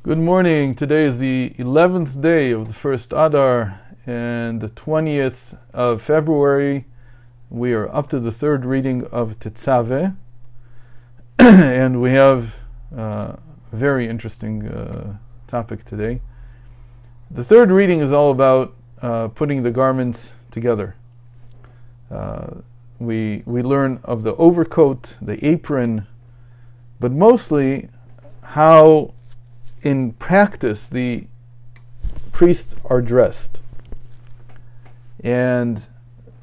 Good morning. Today is the 11th day of the first Adar and the 20th of February. We are up to the third reading of Tetzaveh and we have a very interesting topic today. The third reading is all about putting the garments together. We learn of the overcoat, the apron, but mostly how in practice the priests are dressed. And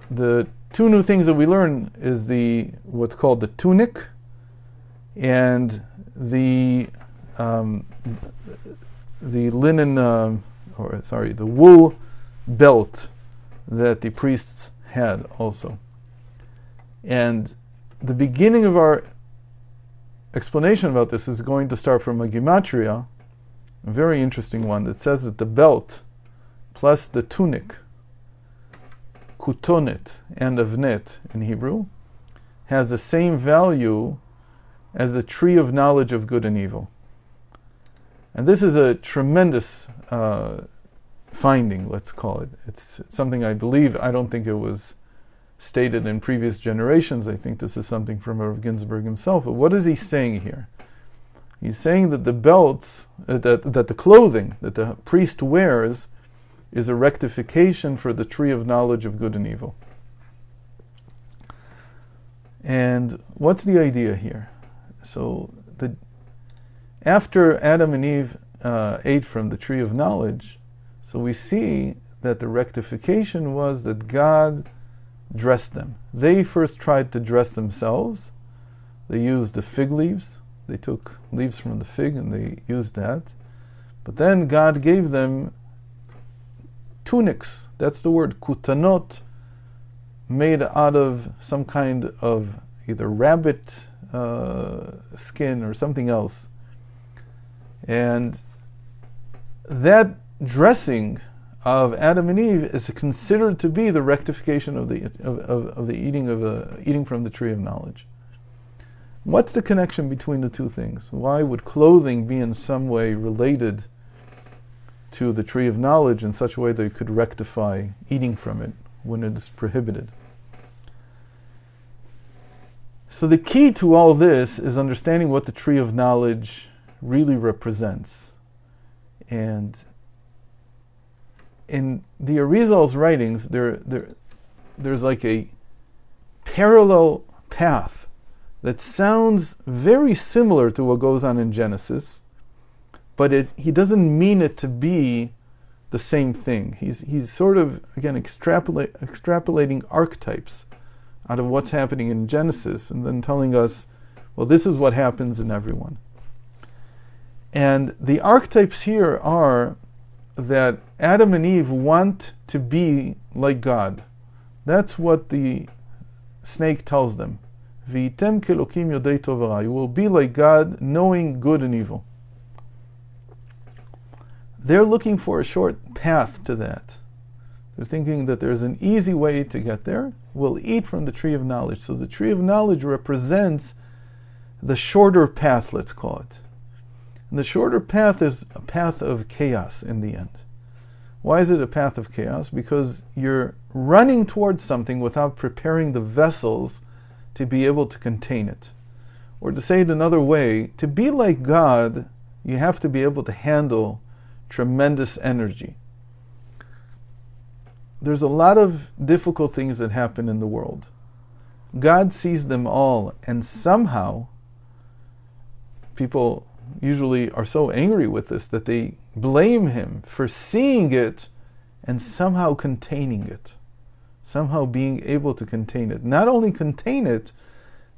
the two new things that we learn is what's called the tunic and the linen, the wool belt that the priests had also. And the beginning of our explanation about this is going to start from a gematria, a very interesting one, that says that the belt plus the tunic, kutonet and avnet in Hebrew, has the same value as the tree of knowledge of good and evil. And this is a tremendous finding, let's call it. It's something I don't think it was stated in previous generations. I think this is something from Rav Ginsburg himself. But what is he saying here? He's saying that the belts, that the clothing that the priest wears is a rectification for the tree of knowledge of good and evil. And what's the idea here? So after Adam and Eve ate from the tree of knowledge, so we see that the rectification was that God dressed them. They first tried to dress themselves. They used the fig leaves. They took leaves from the fig and they used that. But then God gave them tunics. That's the word, kutanot, made out of some kind of either rabbit skin or something else. And that dressing of Adam and Eve is considered to be the rectification of the eating from the tree of knowledge. What's the connection between the two things? Why would clothing be in some way related to the tree of knowledge in such a way that it could rectify eating from it when it is prohibited? So the key to all this is understanding what the tree of knowledge really represents. And in the Arizal's writings, there's like a parallel path that sounds very similar to what goes on in Genesis, but he doesn't mean it to be the same thing. He's sort of, again, extrapolating archetypes out of what's happening in Genesis and then telling us, well, this is what happens in everyone. And the archetypes here are that Adam and Eve want to be like God. That's what the snake tells them. V'item kelokim yodei tov v'ra. You will be like God, knowing good and evil. They're looking for a short path to that. They're thinking that there's an easy way to get there. We'll eat from the tree of knowledge. So the tree of knowledge represents the shorter path, let's call it. And the shorter path is a path of chaos in the end. Why is it a path of chaos? Because you're running towards something without preparing the vessels to be able to contain it. Or to say it another way, to be like God, you have to be able to handle tremendous energy. There's a lot of difficult things that happen in the world. God sees them all, and somehow people usually are so angry with this that they blame him for seeing it and somehow containing it. Somehow being able to contain it. Not only contain it,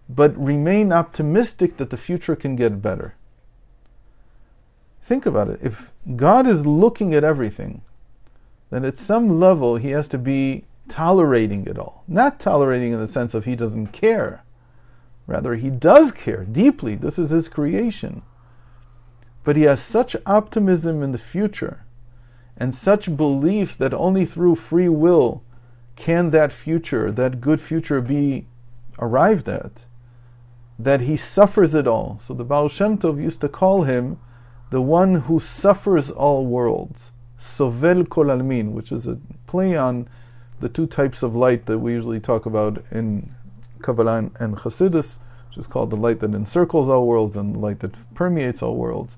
but remain optimistic that the future can get better. Think about it. If God is looking at everything, then at some level he has to be tolerating it all. Not tolerating in the sense of he doesn't care. Rather, he does care deeply. This is his creation. But he has such optimism in the future and such belief that only through free will can that future, that good future, be arrived at, that he suffers it all. So the Baal Shem Tov used to call him the one who suffers all worlds, sovel kol almin, which is a play on the two types of light that we usually talk about in Kabbalah and Chassidus, which is called the light that encircles all worlds and the light that permeates all worlds.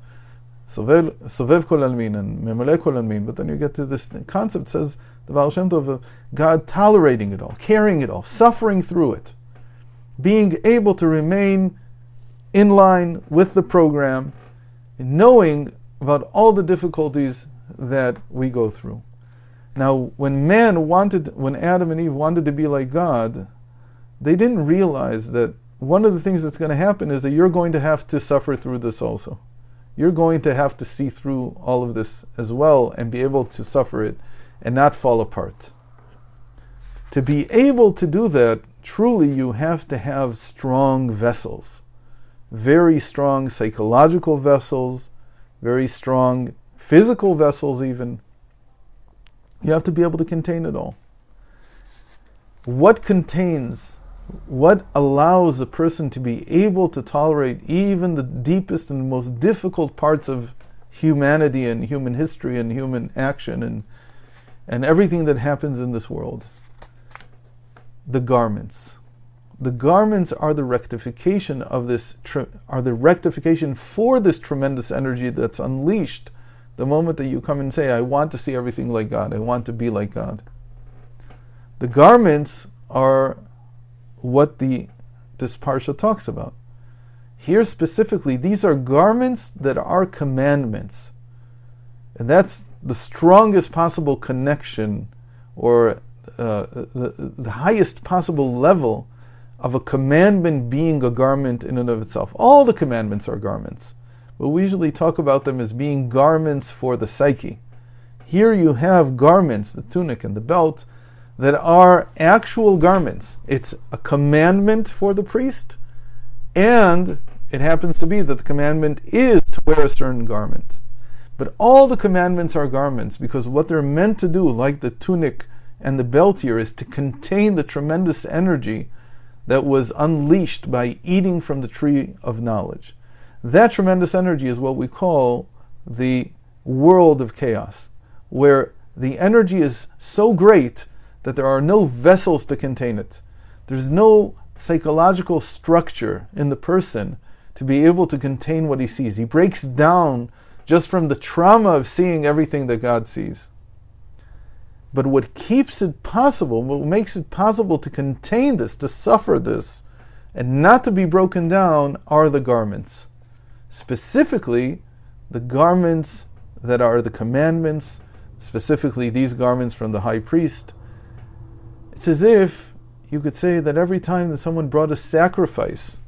Sovev kol almin and memale kol almin. But then you get to this concept, says the Baal Shem Tov, of God tolerating it all, carrying it all, suffering through it, being able to remain in line with the program, knowing about all the difficulties that we go through. Now, when Adam and Eve wanted to be like God, they didn't realize that one of the things that's going to happen is that you're going to have to suffer through this also. You're going to have to see through all of this as well and be able to suffer it and not fall apart. To be able to do that, truly you have to have strong vessels. Very strong psychological vessels, very strong physical vessels even. You have to be able to contain it all. What allows a person to be able to tolerate even the deepest and most difficult parts of humanity and human history and human action and everything that happens in this world? The garments. The garments are the rectification of this, are the rectification for this tremendous energy that's unleashed the moment that you come and say, I want to see everything like God, I want to be like God. The garments are what this parsha talks about. Here specifically, these are garments that are commandments. And that's the strongest possible connection, or the highest possible level of a commandment being a garment in and of itself. All the commandments are garments, but we usually talk about them as being garments for the psyche. Here you have garments, the tunic and the belt, that are actual garments. It's a commandment for the priest, and it happens to be that the commandment is to wear a certain garment. But all the commandments are garments because what they're meant to do, like the tunic and the belt here, is to contain the tremendous energy that was unleashed by eating from the tree of knowledge. That tremendous energy is what we call the world of chaos, where the energy is so great that there are no vessels to contain it. There's no psychological structure in the person to be able to contain what he sees. He breaks down just from the trauma of seeing everything that God sees. But what keeps it possible, what makes it possible to contain this, to suffer this, and not to be broken down, are the garments. Specifically, the garments that are the commandments, specifically these garments from the high priest. It's as if you could say that every time that someone brought a sacrifice,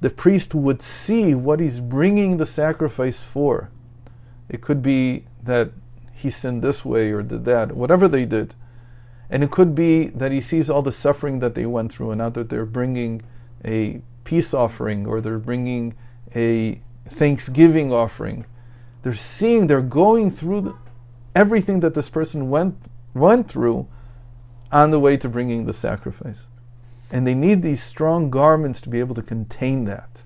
the priest would see what he's bringing the sacrifice for. It could be that he sinned this way or did that, whatever they did. And it could be that he sees all the suffering that they went through, and not that they're bringing a peace offering or they're bringing a thanksgiving offering. They're going through everything that this person went through on the way to bringing the sacrifice. And they need these strong garments to be able to contain that.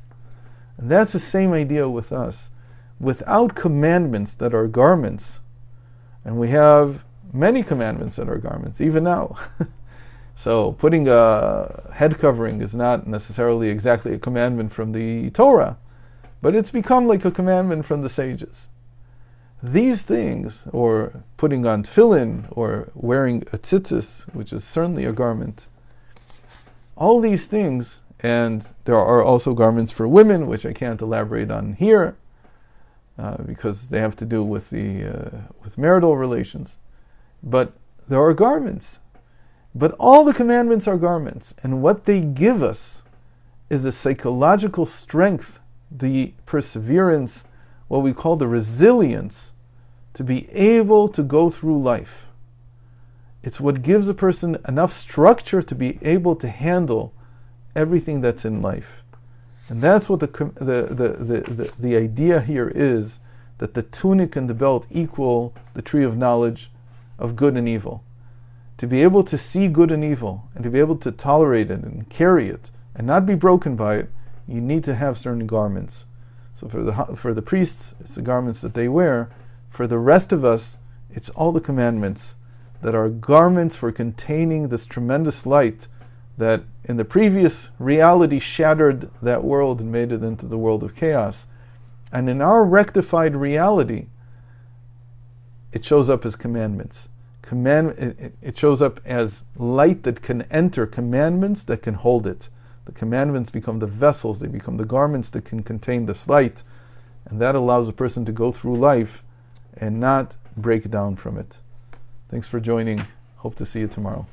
And that's the same idea with us. Without commandments that are garments, and we have many commandments that are garments, even now. So putting a head covering is not necessarily exactly a commandment from the Torah, but it's become like a commandment from the sages. These things, or putting on tefillin, or wearing a tzitzis, which is certainly a garment, all these things, and there are also garments for women, which I can't elaborate on here, because they have to do with with marital relations. But there are garments. But all the commandments are garments, and what they give us is the psychological strength, the perseverance, what we call the resilience, to be able to go through life. It's what gives a person enough structure to be able to handle everything that's in life. And that's what the idea here is, that the tunic and the belt equal the tree of knowledge of good and evil. To be able to see good and evil, and to be able to tolerate it and carry it, and not be broken by it, you need to have certain garments. So for the priests, it's the garments that they wear. For the rest of us, it's all the commandments that are garments for containing this tremendous light that in the previous reality shattered that world and made it into the world of chaos. And in our rectified reality, it shows up as commandments. It shows up as light that can enter, commandments that can hold it. The commandments become the vessels, they become the garments that can contain this light, and that allows a person to go through life and not break down from it. Thanks for joining. Hope to see you tomorrow.